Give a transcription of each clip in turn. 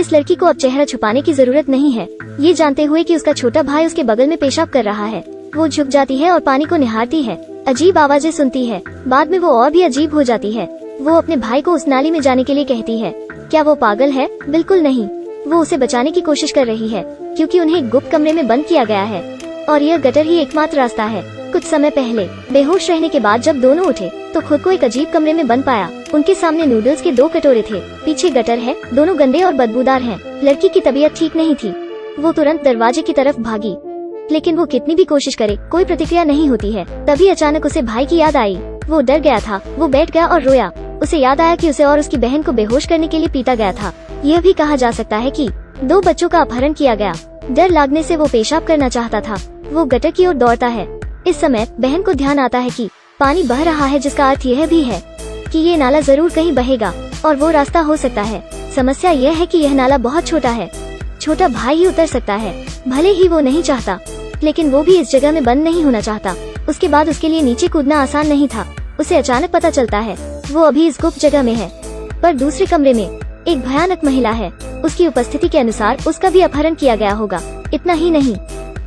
इस लड़की को अब चेहरा छुपाने की जरूरत नहीं है। ये जानते हुए कि उसका छोटा भाई उसके बगल में पेशाब कर रहा है, वो झुक जाती है और पानी को निहारती है। अजीब आवाजें सुनती है। बाद में वो और भी अजीब हो जाती है। वो अपने भाई को उस नाली में जाने के लिए कहती है। क्या वो पागल है? बिल्कुल नहीं। वो उसे बचाने की कोशिश कर रही है, क्योंकि उन्हें एक गुप्त कमरे में बंद किया गया है और यह गटर ही एकमात्र रास्ता है। कुछ समय पहले बेहोश रहने के बाद जब दोनों उठे तो खुद को एक अजीब कमरे में बंद पाया। उनके सामने नूडल्स के 2 कटोरे थे, पीछे गटर है, दोनों गंदे और बदबूदार हैं। लड़की की तबीयत ठीक नहीं थी। वो तुरंत दरवाजे की तरफ भागी, लेकिन वो कितनी भी कोशिश करे कोई प्रतिक्रिया नहीं होती है। तभी अचानक उसे भाई की याद आई। वो डर गया था। वो बैठ गया और रोया। उसे याद आया कि उसे और उसकी बहन को बेहोश करने के लिए पीटा गया था। यह भी कहा जा सकता है कि 2 बच्चों का अपहरण किया गया। डर लगने से वो पेशाब करना चाहता था। वो गटर की ओर दौड़ता है। इस समय बहन को ध्यान आता है कि पानी बह रहा है, जिसका अर्थ यह भी है कि ये नाला जरूर कहीं बहेगा और वो रास्ता हो सकता है। समस्या यह है कि यह नाला बहुत छोटा है। छोटा भाई ही उतर सकता है, भले ही वो नहीं चाहता, लेकिन वो भी इस जगह में बंद नहीं होना चाहता। उसके बाद उसके लिए नीचे कूदना आसान नहीं था। उसे अचानक पता चलता है वो अभी इस गुप्त जगह में है, पर दूसरे कमरे में एक भयानक महिला है। उसकी उपस्थिति के अनुसार उसका भी अपहरण किया गया होगा। इतना ही नहीं,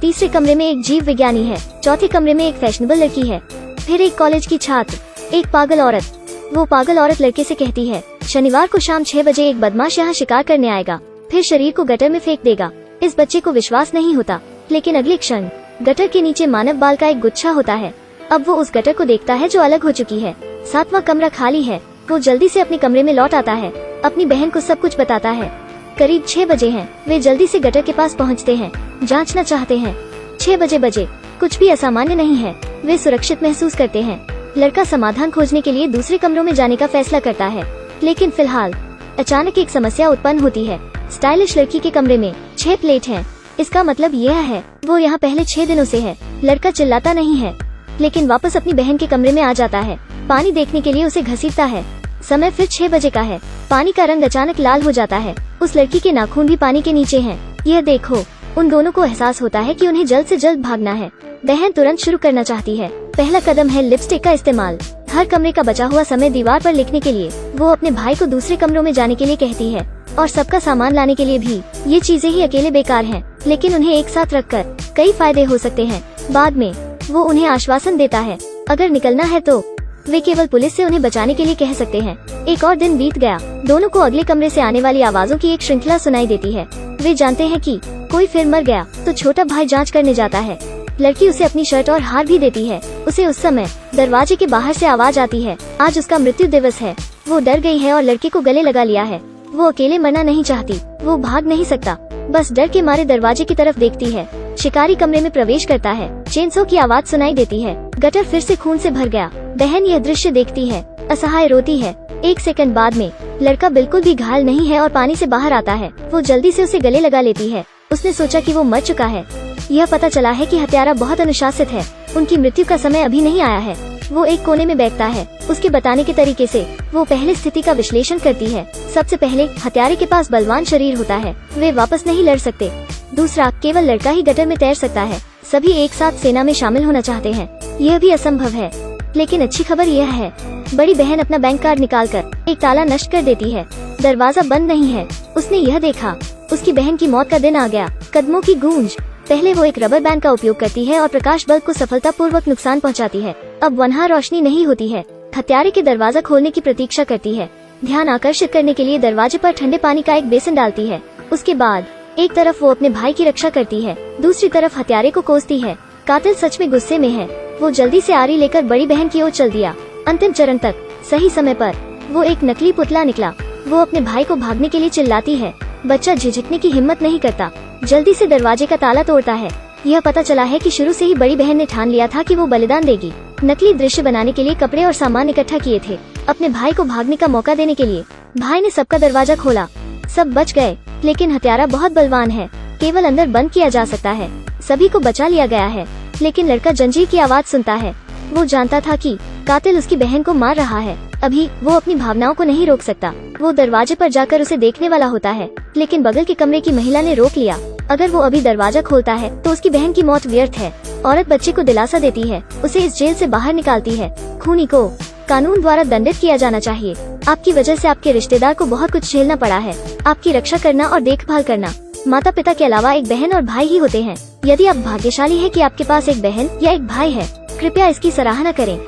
तीसरे कमरे में एक जीव विज्ञानी है, चौथे कमरे में एक फैशनेबल लड़की है, फिर एक कॉलेज की छात्र, एक पागल औरत। वो पागल औरत लड़के से कहती है शनिवार को शाम 6 बजे एक बदमाश यहाँ शिकार करने आएगा, फिर शरीर को गटर में फेंक देगा। इस बच्चे को विश्वास नहीं होता, लेकिन अगले क्षण गटर के नीचे मानव बाल का एक गुच्छा होता है। अब वो उस गटर को देखता है जो अलग हो चुकी है। 7वां कमरा खाली है। वो जल्दी से अपने कमरे में लौट आता है, अपनी बहन को सब कुछ बताता है। करीब 6 बजे हैं। वे जल्दी से गटर के पास पहुंचते हैं, जांचना चाहते हैं। 6 बजे कुछ भी असामान्य नहीं है। वे सुरक्षित महसूस करते हैं। लड़का समाधान खोजने के लिए दूसरे कमरों में जाने का फैसला करता है, लेकिन फिलहाल अचानक एक समस्या उत्पन्न होती है। स्टाइलिश लड़की के कमरे में 6 प्लेट हैं। इसका मतलब यह है वो यहाँ पहले 6 दिनों से है। लड़का चिल्लाता नहीं है, लेकिन वापस अपनी बहन के कमरे में आ जाता है। पानी देखने के लिए उसे घसीटता है। समय फिर 6 बजे का है। पानी का रंग अचानक लाल हो जाता है। उस लड़की के नाखून भी पानी के नीचे हैं। यह देखो, उन दोनों को एहसास होता है कि उन्हें जल्द से जल्द भागना है। बहन तुरंत शुरू करना चाहती है। पहला कदम है लिपस्टिक का इस्तेमाल। हर कमरे का बचा हुआ समय दीवार पर लिखने के लिए वो अपने भाई को दूसरे कमरों में जाने के लिए कहती है, और सबका सामान लाने के लिए भी। ये चीजें ही अकेले बेकार हैं, लेकिन उन्हें एक साथ रखकर कई फायदे हो सकते हैं। बाद में वो उन्हें आश्वासन देता है, अगर निकलना है तो वे केवल पुलिस से उन्हें बचाने के लिए कह सकते हैं। एक और दिन बीत गया। दोनों को अगले कमरे से आने वाली आवाजों की एक श्रृंखला सुनाई देती है। वे जानते हैं कि कोई फिर मर गया, तो छोटा भाई जांच करने जाता है। लड़की उसे अपनी शर्ट और हार भी देती है। उसे उस समय दरवाजे के बाहर से आवाज आती है, आज उसका मृत्यु दिवस है। वो डर गई है और लड़के को गले लगा लिया है। वो अकेले मरना नहीं चाहती। वो भाग नहीं सकता, बस डर के मारे दरवाजे की तरफ देखती है। शिकारी कमरे में प्रवेश करता है। चेनसो की आवाज सुनाई देती है। गटर फिर से खून से भर गया। बहन यह दृश्य देखती है, असहाय रोती है। 1 सेकंड बाद में लड़का बिल्कुल भी घायल नहीं है और पानी से बाहर आता है। वो जल्दी से उसे गले लगा लेती है। उसने सोचा कि वो मर चुका है। यह पता चला है कि हत्यारा बहुत अनुशासित है। उनकी मृत्यु का समय अभी नहीं आया है। वो एक कोने में बैठता है। उसके बताने के तरीके से वो पहले स्थिति का विश्लेषण करती है। सबसे पहले, हत्यारे के पास बलवान शरीर होता है, वे वापस नहीं लड़ सकते। दूसरा, केवल लड़का ही गटर में तैर सकता है। सभी एक साथ सेना में शामिल होना चाहते हैं, यह भी असंभव है। लेकिन अच्छी खबर यह है, बड़ी बहन अपना बैंक कार्ड निकालकर एक ताला नष्ट कर देती है। दरवाजा बंद नहीं है। उसने यह देखा, उसकी बहन की मौत का दिन आ गया। कदमों की गूंज। पहले वो एक रबर बैंड का उपयोग करती है और प्रकाश बल्ब को सफलतापूर्वक नुकसान पहुंचाती है। अब वहाँ रोशनी नहीं होती है। हत्यारे के दरवाजा खोलने की प्रतीक्षा करती है। ध्यान आकर्षित करने के लिए दरवाजे पर ठंडे पानी का एक बेसिन डालती है। उसके बाद एक तरफ वो अपने भाई की रक्षा करती है, दूसरी तरफ हत्यारे को कोसती है। कातिल सच में गुस्से में है। वो जल्दी से आरी लेकर बड़ी बहन की ओर चल दिया। अंतिम चरण तक सही समय पर वो एक नकली पुतला निकला। वो अपने भाई को भागने के लिए चिल्लाती है। बच्चा झिझकने की हिम्मत नहीं करता, जल्दी से दरवाजे का ताला तोड़ता है। यह पता चला है कि शुरू से ही बड़ी बहन ने ठान लिया था कि वो बलिदान देगी। नकली दृश्य बनाने के लिए कपड़े और सामान इकट्ठा किए थे, अपने भाई को भागने का मौका देने के लिए। भाई ने सबका दरवाजा खोला। सब बच गए, लेकिन हत्यारा बहुत बलवान है, केवल अंदर बंद किया जा सकता है। सभी को बचा लिया गया है, लेकिन लड़का जंजीर की आवाज सुनता है। वो जानता था कि कातिल उसकी बहन को मार रहा है। अभी वो अपनी भावनाओं को नहीं रोक सकता। वो दरवाजे पर जाकर उसे देखने वाला होता है, लेकिन बगल के कमरे की महिला ने रोक लिया। अगर वो अभी दरवाजा खोलता है तो उसकी बहन की मौत व्यर्थ है। औरत बच्चे को दिलासा देती है, उसे इस जेल से बाहर निकालती है। खूनी को कानून द्वारा दंडित किया जाना चाहिए। आपकी वजह से आपके रिश्तेदार को बहुत कुछ झेलना पड़ा है। आपकी रक्षा करना और देखभाल करना माता पिता के अलावा एक बहन और भाई ही होते हैं। यदि आप भाग्यशाली हैं कि आपके पास एक बहन या एक भाई है, कृपया इसकी सराहना करें।